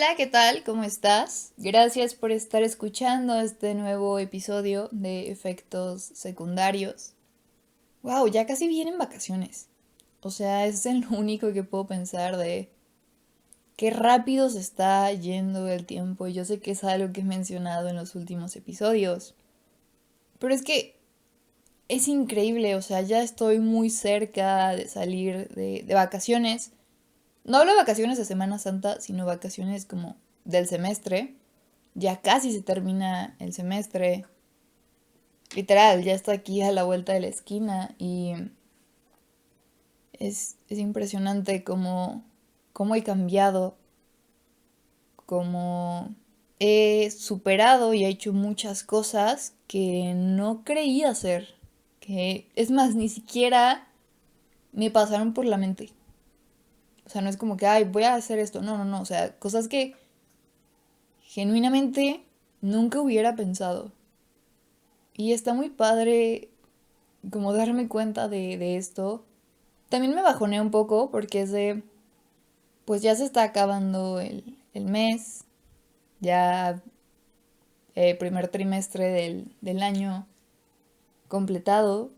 Hola, ¿qué tal? ¿Cómo estás? Gracias por estar escuchando este nuevo episodio de efectos secundarios. Wow, ya casi vienen vacaciones. O sea, es el único que puedo pensar de qué rápido se está yendo el tiempo. Y yo sé que es algo que he mencionado en los últimos episodios. Pero es que es increíble, o sea, ya estoy muy cerca de salir de vacaciones. No hablo de vacaciones de Semana Santa, sino vacaciones como del semestre. Ya casi se termina el semestre. Literal, ya está aquí a la vuelta de la esquina y es impresionante cómo he cambiado, cómo he superado y he hecho muchas cosas que no creía hacer. Que es más, ni siquiera me pasaron por la mente. O sea, no es como que, ay, voy a hacer esto. No, no, no. O sea, cosas que genuinamente nunca hubiera pensado. Y está muy padre como darme cuenta de esto. También me bajoné un poco porque pues ya se está acabando el mes, ya primer trimestre del año completado.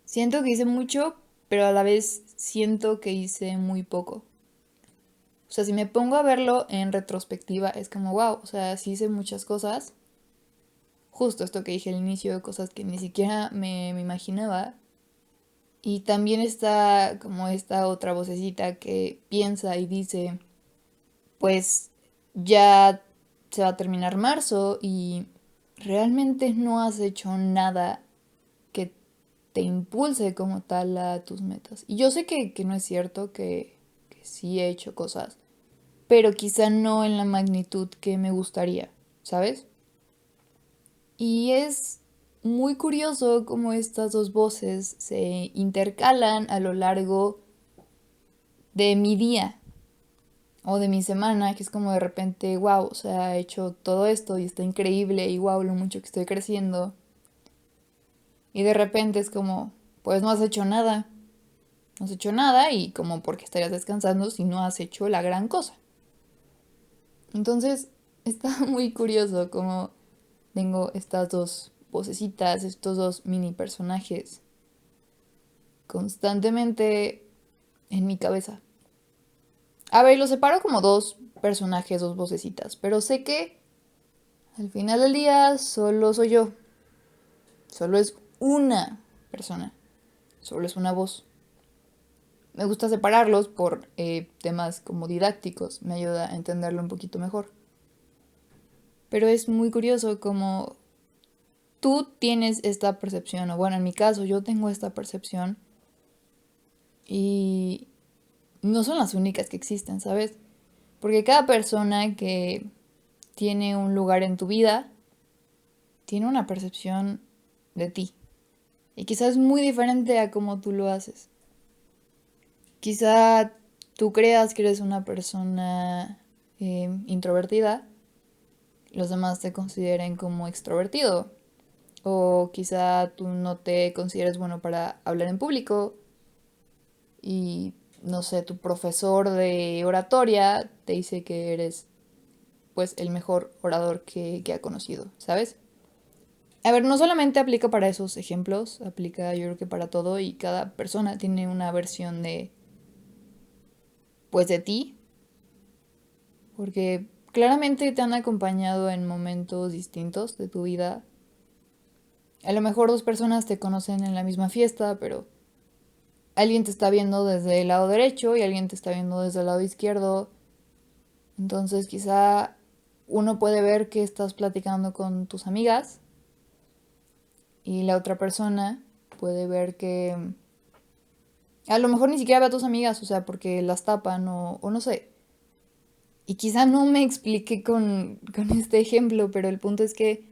Siento que hice mucho, pero a la vez siento que hice muy poco. O sea, si me pongo a verlo en retrospectiva, es como, wow, o sea, sí hice muchas cosas. Justo esto que dije al inicio, cosas que ni siquiera me imaginaba. Y también está como esta otra vocecita que piensa y dice, pues ya se va a terminar marzo y realmente no has hecho nada que te impulse como tal a tus metas. Y yo sé que no es cierto, que sí he hecho cosas, pero quizá no en la magnitud que me gustaría, ¿sabes? Y es muy curioso cómo estas dos voces se intercalan a lo largo de mi día o de mi semana, que es como de repente, wow, o sea, he hecho todo esto y está increíble y wow, lo mucho que estoy creciendo. Y de repente es como, pues no has hecho nada, no has hecho nada y como porque estarías descansando si no has hecho la gran cosa. Entonces, está muy curioso como tengo estas dos vocecitas, estos dos mini personajes constantemente en mi cabeza. A ver, los separo como dos personajes, dos vocecitas, pero sé que al final del día solo soy yo, solo es una persona, solo es una voz. Me gusta separarlos por temas como didácticos, me ayuda a entenderlo un poquito mejor. Pero es muy curioso como tú tienes esta percepción, o bueno, en mi caso yo tengo esta percepción y no son las únicas que existen, ¿sabes? Porque cada persona que tiene un lugar en tu vida tiene una percepción de ti. Y quizás es muy diferente a cómo tú lo haces. Quizá tú creas que eres una persona introvertida, los demás te consideren como extrovertido. O quizá tú no te consideres bueno para hablar en público y, no sé, tu profesor de oratoria te dice que eres pues el mejor orador que ha conocido, ¿sabes? A ver, no solamente aplica para esos ejemplos, aplica yo creo que para todo y cada persona tiene una versión pues de ti, porque claramente te han acompañado en momentos distintos de tu vida. A lo mejor dos personas te conocen en la misma fiesta, pero alguien te está viendo desde el lado derecho y alguien te está viendo desde el lado izquierdo. Entonces quizá uno puede ver que estás platicando con tus amigas y la otra persona puede ver que a lo mejor ni siquiera ve a tus amigas, o sea, porque las tapan o no sé. Y quizá no me expliqué con este ejemplo, pero el punto es que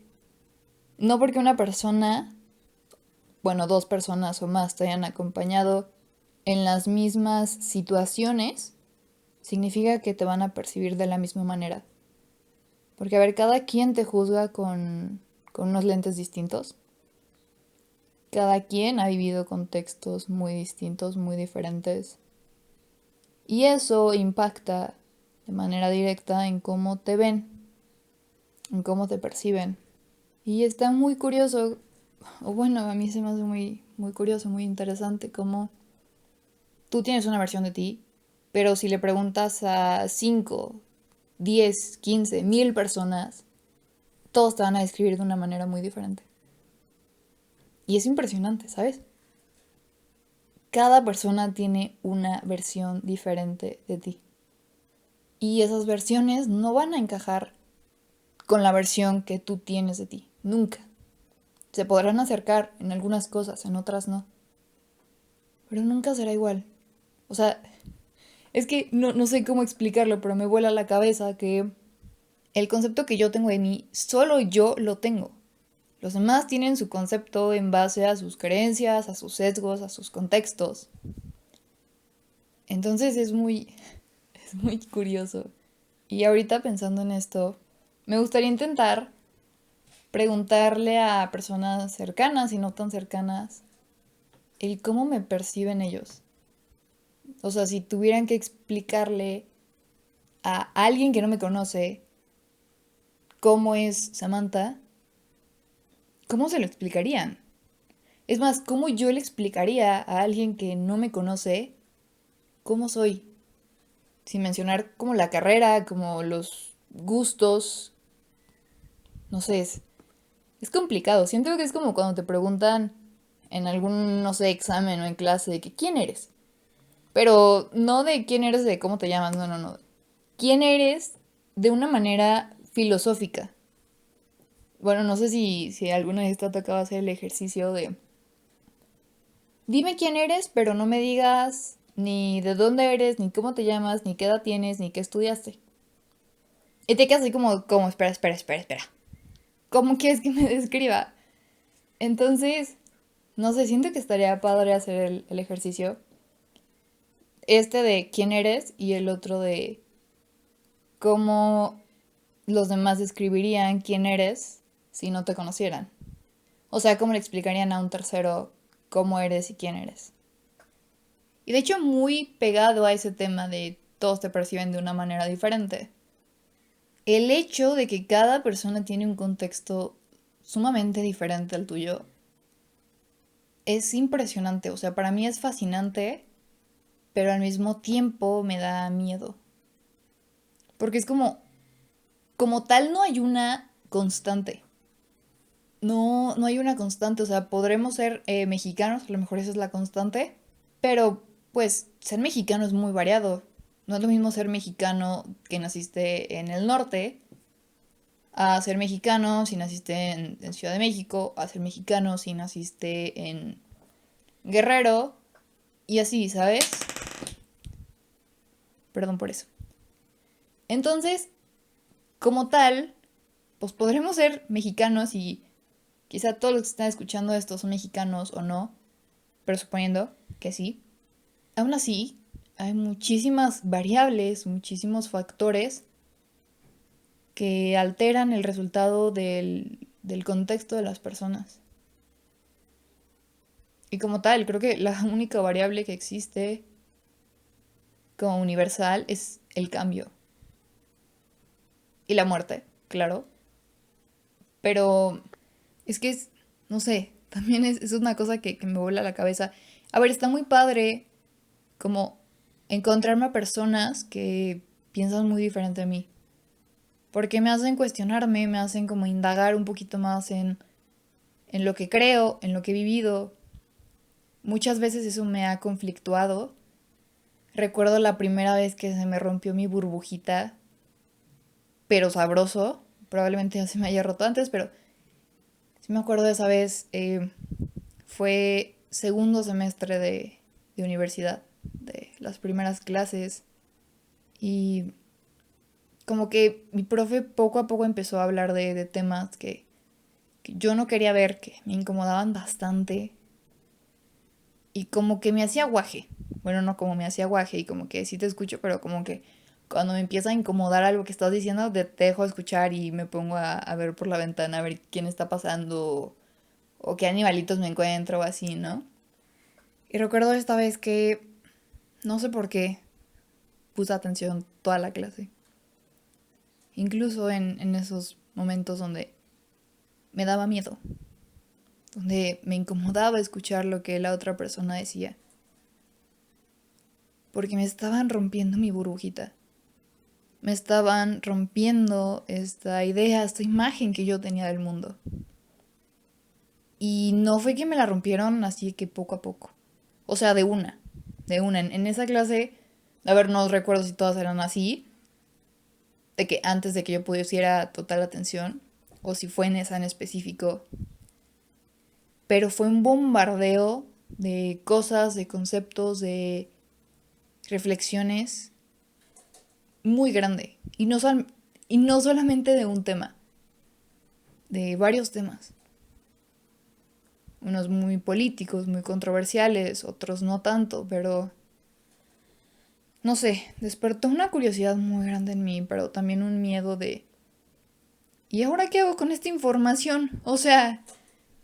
no porque una persona, bueno, dos personas o más te hayan acompañado en las mismas situaciones, significa que te van a percibir de la misma manera. Porque, a ver, cada quien te juzga con unos lentes distintos. Cada quien ha vivido contextos muy distintos, muy diferentes. Y eso impacta de manera directa en cómo te ven, en cómo te perciben. Y está muy curioso, o bueno, a mí se me hace muy, muy curioso, muy interesante cómo tú tienes una versión de ti, pero si le preguntas a 5, 10, 15, 1000 personas, todos te van a describir de una manera muy diferente. Y es impresionante, ¿sabes? Cada persona tiene una versión diferente de ti. Y esas versiones no van a encajar con la versión que tú tienes de ti. Nunca. Se podrán acercar en algunas cosas, en otras no. Pero nunca será igual. O sea, es que no sé cómo explicarlo, pero me vuela la cabeza que el concepto que yo tengo de mí, solo yo lo tengo. Los demás tienen su concepto en base a sus creencias, a sus sesgos, a sus contextos. Entonces es muy curioso. Y ahorita pensando en esto, me gustaría intentar preguntarle a personas cercanas y no tan cercanas el cómo me perciben ellos. O sea, si tuvieran que explicarle a alguien que no me conoce cómo es Samantha, ¿cómo se lo explicarían? Es más, ¿cómo yo le explicaría a alguien que no me conoce cómo soy? Sin mencionar como la carrera, como los gustos, no sé, es complicado. Siento que es como cuando te preguntan en algún, no sé, examen o en clase de que ¿quién eres? Pero no de quién eres de cómo te llamas, no. ¿Quién eres de una manera filosófica? Bueno, no sé si alguna vez te ha tocado hacer el ejercicio de dime quién eres, pero no me digas ni de dónde eres, ni cómo te llamas, ni qué edad tienes, ni qué estudiaste. Y te quedas así como, espera. ¿Cómo quieres que me describa? Entonces, no sé, siento que estaría padre hacer el ejercicio. Este de quién eres y el otro de cómo los demás describirían quién eres si no te conocieran. O sea, cómo le explicarían a un tercero cómo eres y quién eres. Y de hecho, muy pegado a ese tema de todos te perciben de una manera diferente. El hecho de que cada persona tiene un contexto sumamente diferente al tuyo es impresionante. O sea, para mí es fascinante, pero al mismo tiempo me da miedo. Porque es como tal no hay una constante. No hay una constante. O sea, podremos ser mexicanos, a lo mejor esa es la constante. Pero, pues, ser mexicano es muy variado. No es lo mismo ser mexicano que naciste en el norte, a ser mexicano si naciste en Ciudad de México, a ser mexicano si naciste en Guerrero, y así, ¿sabes? Perdón por eso. Entonces, como tal, pues podremos ser mexicanos y quizá todos los que están escuchando esto son mexicanos o no, pero suponiendo que sí. Aún así, hay muchísimas variables, muchísimos factores que alteran el resultado del contexto de las personas. Y como tal, creo que la única variable que existe como universal es el cambio. Y la muerte, claro. Pero es que es, no sé, también es una cosa que me vuela la cabeza. A ver, está muy padre como encontrarme a personas que piensan muy diferente a mí. Porque me hacen cuestionarme, me hacen como indagar un poquito más en lo que creo, en lo que he vivido. Muchas veces eso me ha conflictuado. Recuerdo la primera vez que se me rompió mi burbujita, pero sabroso. Probablemente ya se me haya roto antes, pero sí me acuerdo de esa vez. Fue segundo semestre de universidad, de las primeras clases. Y como que mi profe poco a poco empezó a hablar de temas que yo no quería ver, que me incomodaban bastante. Y como que me hacía guaje. Bueno, no como me hacía guaje y como que sí te escucho, pero como que cuando me empieza a incomodar algo que estás diciendo, te dejo de escuchar y me pongo a ver por la ventana a ver quién está pasando o qué animalitos me encuentro o así, ¿no? Y recuerdo esta vez que no sé por qué puse atención toda la clase. incluso en esos momentos donde me daba miedo, donde me incomodaba escuchar lo que la otra persona decía, porque me estaban rompiendo mi burbujita, me estaban rompiendo esta idea, esta imagen que yo tenía del mundo. Y no fue que me la rompieron así que poco a poco. O sea, de una. De una. En esa clase, a ver, no recuerdo si todas eran así. De que antes de que yo pusiera total atención. O si fue en esa en específico. Pero fue un bombardeo de cosas, de conceptos, de reflexiones muy grande. Y no solamente de un tema. De varios temas. Unos muy políticos, muy controversiales, otros no tanto, pero no sé, despertó una curiosidad muy grande en mí, pero también un miedo de ¿y ahora qué hago con esta información? O sea,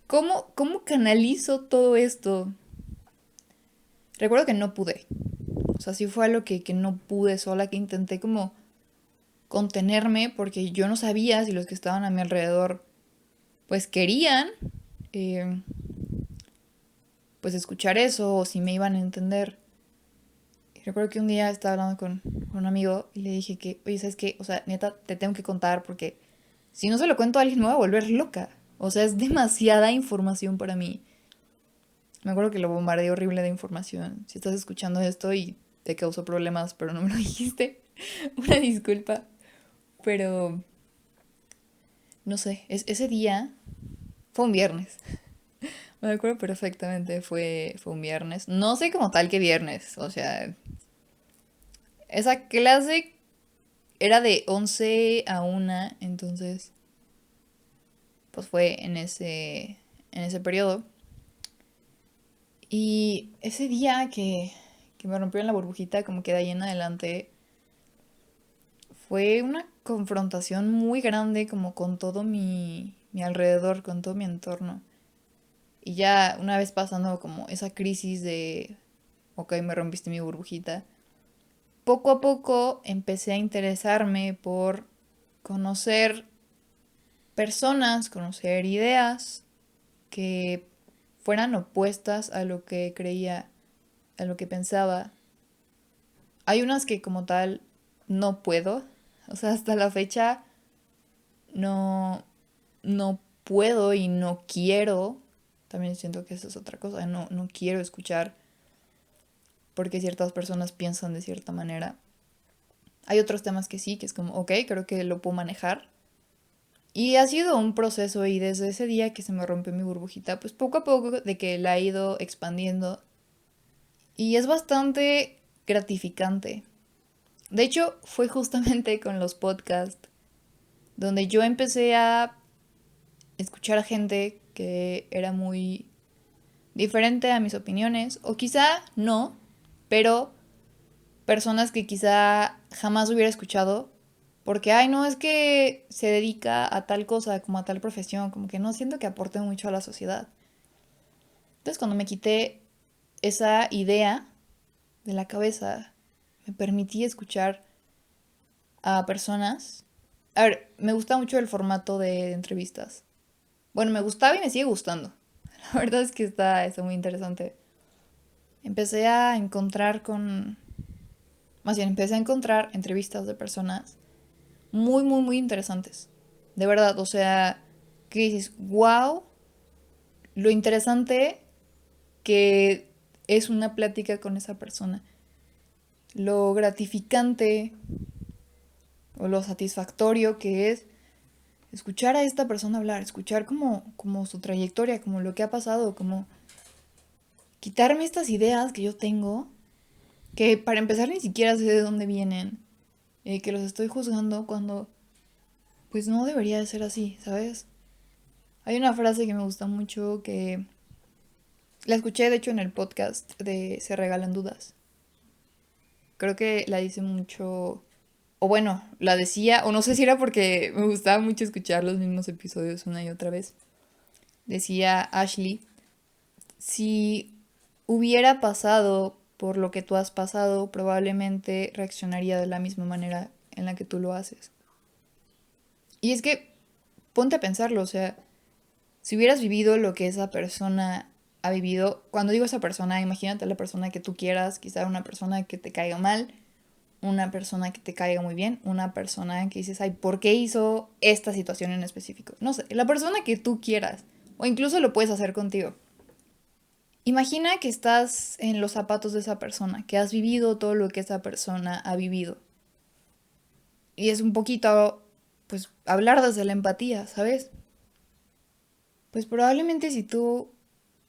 ¿cómo canalizo todo esto? Recuerdo que no pude. O sea, sí fue algo que no pude sola, que intenté como contenerme porque yo no sabía si los que estaban a mi alrededor pues querían eh, pues escuchar eso o si me iban a entender. Y recuerdo que un día estaba hablando con un amigo y le dije que, oye, ¿sabes qué? O sea, neta, te tengo que contar porque si no se lo cuento a alguien me voy a volver loca. O sea, es demasiada información para mí. Me acuerdo que lo bombardeé horrible de información. Si estás escuchando esto y te causó problemas, pero no me lo dijiste, una disculpa. Pero, no sé, ese día fue un viernes. Me acuerdo perfectamente, fue un viernes. No sé como tal que viernes. O sea, esa clase era de 11 a 1, entonces pues fue en ese periodo. Y ese día que me rompieron la burbujita, como que de ahí en adelante, fue una confrontación muy grande como con todo mi alrededor, con todo mi entorno. Y ya una vez pasando como esa crisis de, ok, me rompiste mi burbujita, poco a poco empecé a interesarme por conocer personas, conocer ideas que fueran opuestas a lo que creía, a lo que pensaba. Hay unas que como tal no puedo, o sea, hasta la fecha no, no puedo y no quiero, también siento que eso es otra cosa, no quiero escuchar porque ciertas personas piensan de cierta manera. Hay otros temas que sí, que es como, ok, creo que lo puedo manejar. Y ha sido un proceso y desde ese día que se me rompió mi burbujita, pues poco a poco de que la he ido expandiendo. Y es bastante gratificante. De hecho, fue justamente con los podcasts donde yo empecé a escuchar a gente que era muy diferente a mis opiniones, o quizá no, pero personas que quizá jamás hubiera escuchado, porque, ay, no, es que se dedica a tal cosa, como a tal profesión, como que no siento que aporte mucho a la sociedad. Entonces, cuando me quité esa idea de la cabeza, me permití escuchar a personas. A ver, me gusta mucho el formato de entrevistas. Bueno, me gustaba y me sigue gustando. La verdad es que está muy interesante. Empecé a encontrar con... Más bien, empecé a encontrar entrevistas de personas muy, muy, muy interesantes. De verdad, o sea, que dices, wow, lo interesante que es una plática con esa persona. Lo gratificante o lo satisfactorio que es escuchar a esta persona hablar, escuchar como su trayectoria, como lo que ha pasado, como quitarme estas ideas que yo tengo, que para empezar ni siquiera sé de dónde vienen, que los estoy juzgando cuando pues no debería de ser así, ¿sabes? Hay una frase que me gusta mucho que la escuché de hecho en el podcast de Se Regalan Dudas. Creo que la dice mucho, o bueno, la decía, o no sé si era porque me gustaba mucho escuchar los mismos episodios una y otra vez. Decía Ashley, si hubiera pasado por lo que tú has pasado, probablemente reaccionaría de la misma manera en la que tú lo haces. Y es que ponte a pensarlo, o sea, si hubieras vivido lo que esa persona ha vivido, cuando digo esa persona, imagínate a la persona que tú quieras, quizá una persona que te caiga mal, una persona que te caiga muy bien, una persona que dices, ay, ¿por qué hizo esta situación en específico? No sé, la persona que tú quieras, o incluso lo puedes hacer contigo. Imagina que estás en los zapatos de esa persona, que has vivido todo lo que esa persona ha vivido. Y es un poquito, pues, hablar desde la empatía, ¿sabes? Pues probablemente si tú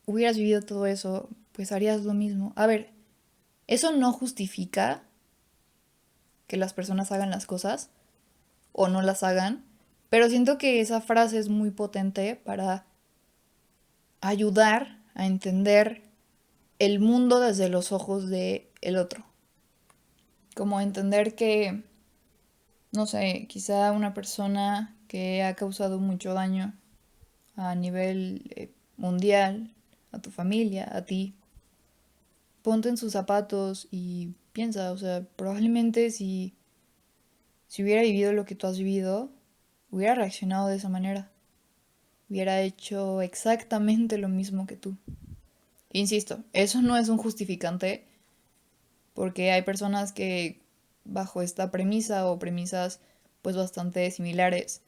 hubieras vivido todo eso, pues harías lo mismo. A ver, eso no justifica que las personas hagan las cosas o no las hagan, pero siento que esa frase es muy potente para ayudar a entender el mundo desde los ojos de el otro. Como entender que, no sé, quizá una persona que ha causado mucho daño a nivel mundial, a tu familia, a ti, ponte en sus zapatos y piensa, o sea, probablemente si hubiera vivido lo que tú has vivido, hubiera reaccionado de esa manera, hubiera hecho exactamente lo mismo que tú. Insisto, eso no es un justificante porque hay personas que bajo esta premisa o premisas pues bastante similares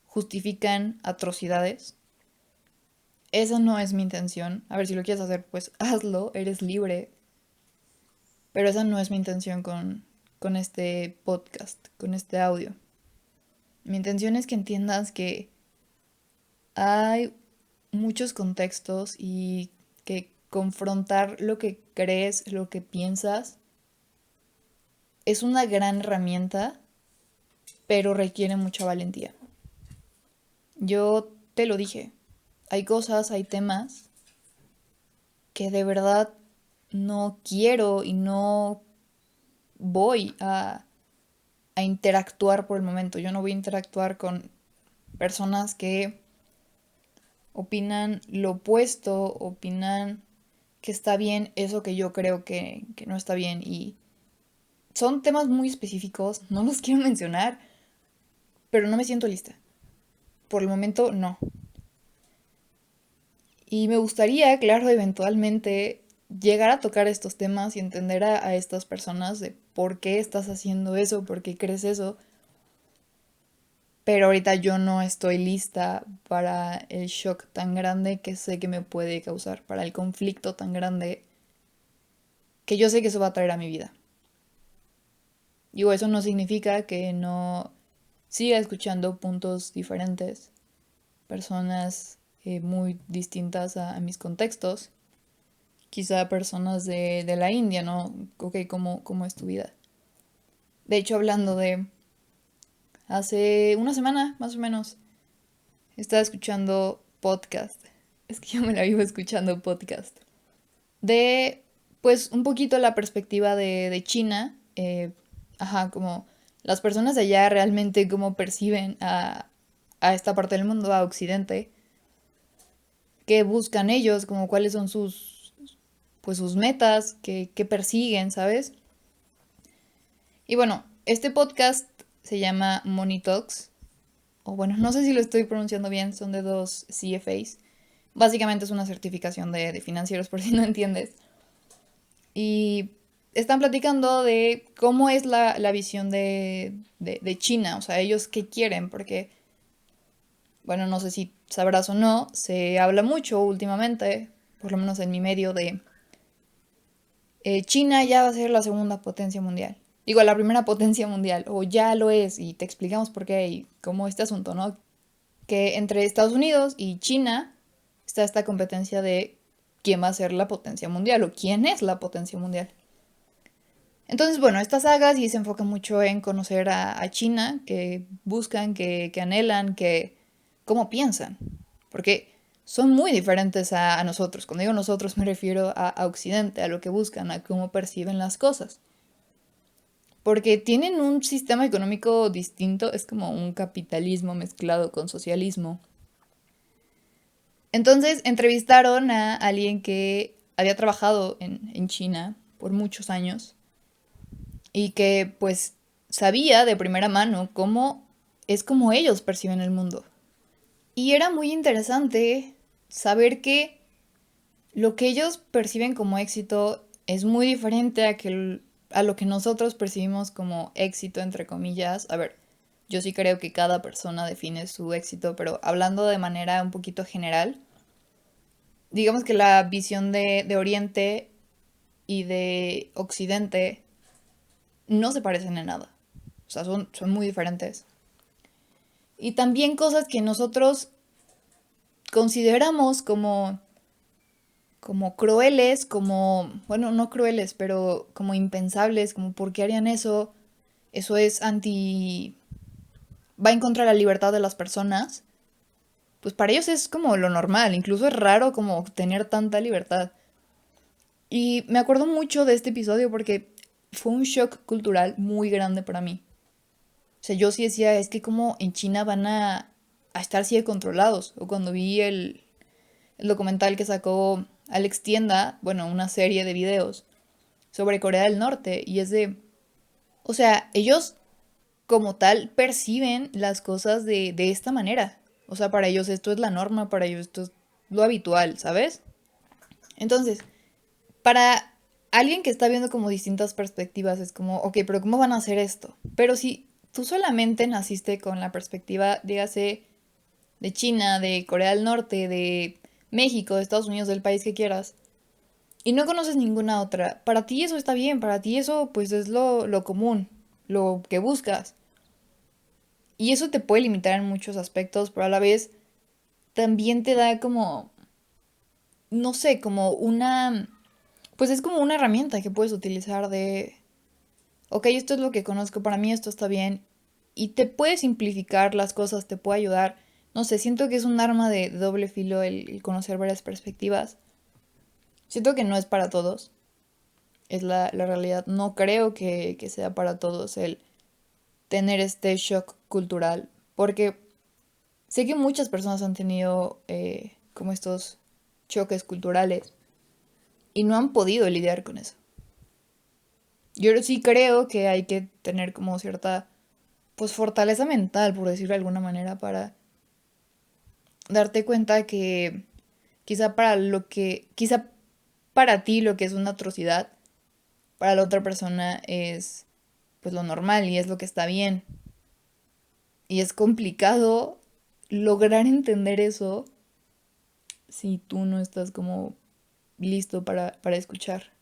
justifican atrocidades. Esa no es mi intención. A ver, si lo quieres hacer, pues hazlo, eres libre. Pero esa no es mi intención con este podcast, con este audio. Mi intención es que entiendas que hay muchos contextos y que confrontar lo que crees, lo que piensas, es una gran herramienta, pero requiere mucha valentía. Yo te lo dije, hay cosas, hay temas que de verdad no quiero y no voy a interactuar por el momento. Yo no voy a interactuar con personas que opinan lo opuesto, opinan que está bien eso que yo creo que no está bien. Y son temas muy específicos, no los quiero mencionar, pero no me siento lista. Por el momento no. Y me gustaría, claro, eventualmente llegar a tocar estos temas y entender a estas personas de por qué estás haciendo eso, por qué crees eso. Pero ahorita yo no estoy lista para el shock tan grande que sé que me puede causar, para el conflicto tan grande que yo sé que eso va a traer a mi vida. Digo, eso no significa que no siga escuchando puntos diferentes, personas muy distintas a mis contextos, quizá personas de la India, ¿no? Ok, ¿cómo es tu vida? De hecho, hablando de hace una semana, más o menos, estaba escuchando podcast. Es que yo me la vivo escuchando podcast. De, pues, un poquito la perspectiva de China. Ajá, como las personas de allá realmente cómo perciben a esta parte del mundo, a Occidente. Qué buscan ellos, como cuáles son pues, sus metas, qué persiguen, ¿sabes? Y bueno, este podcast se llama Money Talks. O bueno, no sé si lo estoy pronunciando bien, son de dos CFAs. Básicamente es una certificación de financieros, por si no entiendes. Y están platicando de cómo es la visión de China, o sea, ellos qué quieren, porque, bueno, no sé si sabrás o no, se habla mucho últimamente, por lo menos en mi medio, de China ya va a ser la segunda potencia mundial. Digo, la primera potencia mundial, o ya lo es, y te explicamos por qué y cómo este asunto, ¿no? Que entre Estados Unidos y China está esta competencia de quién va a ser la potencia mundial o quién es la potencia mundial. Entonces, bueno, esta saga sí se enfoca mucho en conocer a China, que buscan, que anhelan, que cómo piensan, porque son muy diferentes a nosotros. Cuando digo nosotros me refiero a Occidente, a lo que buscan, a cómo perciben las cosas. Porque tienen un sistema económico distinto, es como un capitalismo mezclado con socialismo. Entonces entrevistaron a alguien que había trabajado en China por muchos años y que pues sabía de primera mano cómo es como ellos perciben el mundo. Y era muy interesante saber que lo que ellos perciben como éxito es muy diferente a lo que nosotros percibimos como éxito, entre comillas. A ver, yo sí creo que cada persona define su éxito, pero hablando de manera un poquito general, digamos que la visión de Oriente y de Occidente no se parecen en nada. O sea, son muy diferentes. Y también cosas que nosotros consideramos como crueles, como, bueno, no crueles, pero como impensables, como por qué harían eso, eso es anti, va en contra de la libertad de las personas, pues para ellos es como lo normal, incluso es raro como tener tanta libertad. Y me acuerdo mucho de este episodio porque fue un shock cultural muy grande para mí. O sea, yo sí decía, es que como en China van a estar así de controlados. O cuando vi el documental que sacó Alex Tienda, bueno, una serie de videos sobre Corea del Norte. Y es de, o sea, ellos como tal perciben las cosas de esta manera. O sea, para ellos esto es la norma, para ellos esto es lo habitual, ¿sabes? Entonces, para alguien que está viendo como distintas perspectivas, es como, ok, pero ¿cómo van a hacer esto? Pero si tú solamente naciste con la perspectiva, dígase, de China, de Corea del Norte, de México, de Estados Unidos, del país que quieras, y no conoces ninguna otra, para ti eso está bien, para ti eso pues es lo común, lo que buscas. Y eso te puede limitar en muchos aspectos, pero a la vez también te da como, no sé, como una, pues es como una herramienta que puedes utilizar de, ok, esto es lo que conozco, para mí esto está bien, y te puede simplificar las cosas, te puede ayudar. No sé, siento que es un arma de doble filo el conocer varias perspectivas. Siento que no es para todos, es la realidad. No creo que sea para todos el tener este shock cultural, porque sé que muchas personas han tenido como estos choques culturales y no han podido lidiar con eso. Yo sí creo que hay que tener como cierta, pues, fortaleza mental, por decirlo de alguna manera, para darte cuenta que quizá para ti lo que es una atrocidad, para la otra persona es pues lo normal y es lo que está bien. Y es complicado lograr entender eso si tú no estás como listo para escuchar.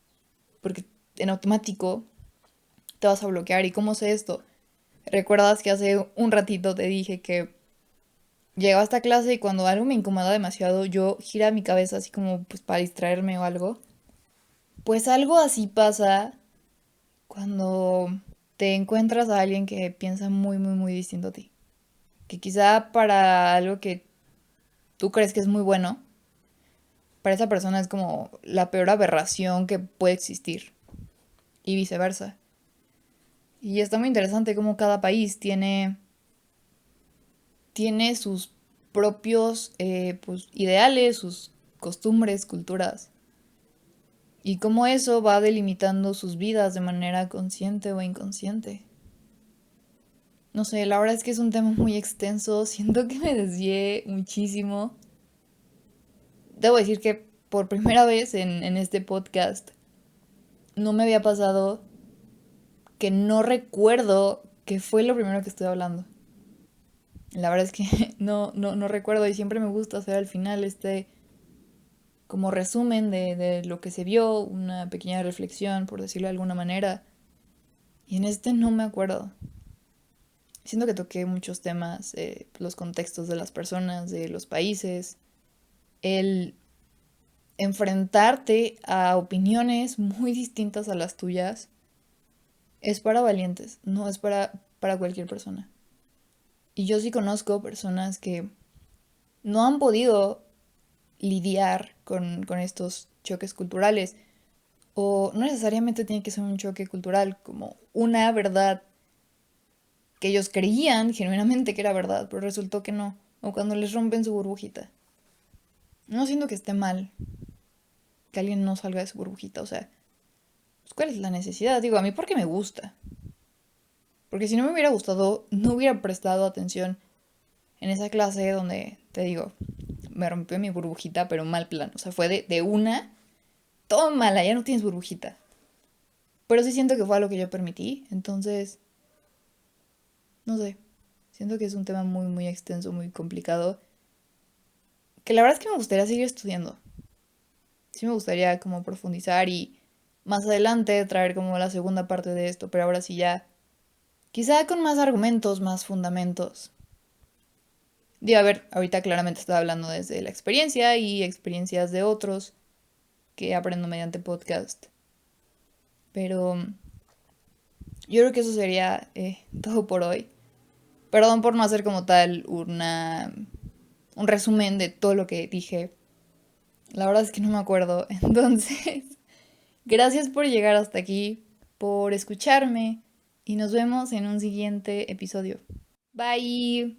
Porque en automático te vas a bloquear. ¿Y cómo sé esto? ¿Recuerdas que hace un ratito te dije que llegaba a esta clase y cuando algo me incomoda demasiado, yo gira mi cabeza así como pues para distraerme o algo? Pues algo así pasa cuando te encuentras a alguien que piensa muy, muy, muy distinto a ti. Que quizá para algo que tú crees que es muy bueno, para esa persona es como la peor aberración que puede existir. Y viceversa. Y está muy interesante cómo cada país tiene sus propios pues, ideales, sus costumbres, culturas. Y cómo eso va delimitando sus vidas de manera consciente o inconsciente. No sé, la verdad es que es un tema muy extenso. Siento que me desvié muchísimo. Debo decir que por primera vez en este podcast no me había pasado que no recuerdo qué fue lo primero que estoy hablando. La verdad es que no recuerdo y siempre me gusta hacer al final este como resumen de lo que se vio, una pequeña reflexión, por decirlo de alguna manera. Y en este no me acuerdo. Siento que toqué muchos temas, los contextos de las personas, de los países, el enfrentarte a opiniones muy distintas a las tuyas es para valientes, no es para cualquier persona. Y yo sí conozco personas que no han podido lidiar con estos choques culturales. O no necesariamente tiene que ser un choque cultural, como una verdad que ellos creían genuinamente que era verdad, pero resultó que no. O cuando les rompen su burbujita. No siento que esté mal que alguien no salga de su burbujita. O sea, pues, ¿cuál es la necesidad? Digo, a mí porque me gusta. Porque si no me hubiera gustado, no hubiera prestado atención en esa clase donde, te digo, me rompió mi burbujita, pero mal plan. O sea, fue de una, tómala, ya no tienes burbujita. Pero sí siento que fue algo que yo permití, entonces, no sé. Siento que es un tema muy, muy extenso, muy complicado, que la verdad es que me gustaría seguir estudiando. Sí me gustaría como profundizar y más adelante traer como la segunda parte de esto, pero ahora sí ya, quizá con más argumentos, más fundamentos. Digo, a ver, ahorita claramente estoy hablando desde la experiencia y experiencias de otros que aprendo mediante podcast, pero yo creo que eso sería todo por hoy. Perdón por no hacer como tal un resumen de todo lo que dije. La verdad es que no me acuerdo. Entonces, gracias por llegar hasta aquí, por escucharme y nos vemos en un siguiente episodio. Bye.